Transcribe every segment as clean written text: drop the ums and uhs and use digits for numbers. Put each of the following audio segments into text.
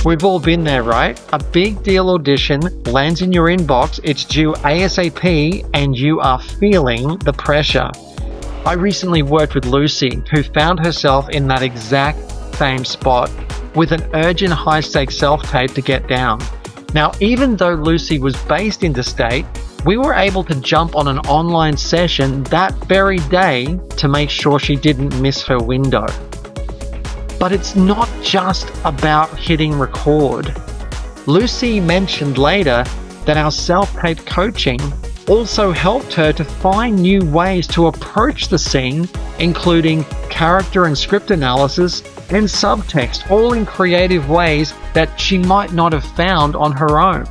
We've all been there, right? A big deal audition lands in your inbox, it's due ASAP, and you are feeling the pressure. I recently worked with Lucy, who found herself in that exact same spot with an urgent high-stakes self-tape to get down. Now, even though Lucy was based interstate, we were able to jump on an online session that very day to make sure she didn't miss her window. But it's not just about hitting record. Lucy mentioned later that our self-tape coaching also helped her to find new ways to approach the scene, including character and script analysis and subtext, all in creative ways that she might not have found on her own.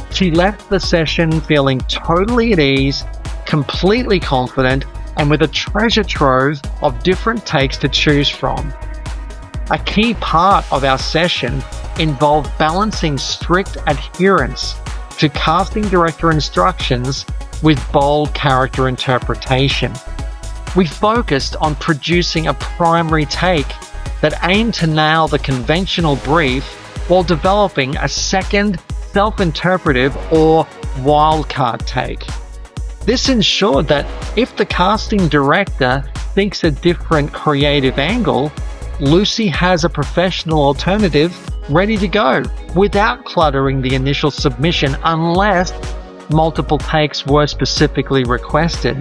She left the session feeling totally at ease, completely confident, and with a treasure trove of different takes to choose from. A key part of our session involved balancing strict adherence to casting director instructions with bold character interpretation. We focused on producing a primary take that aimed to nail the conventional brief while developing a second self-interpretive or wildcard take. This ensured that if the casting director thinks a different creative angle, Lucy has a professional alternative ready to go without cluttering the initial submission unless multiple takes were specifically requested.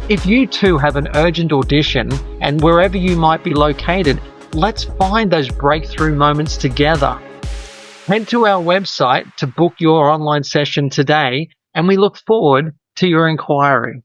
If you too have an urgent audition, and wherever you might be located, let's find those breakthrough moments together. Head to our website to book your online session today, and we look forward to your inquiry.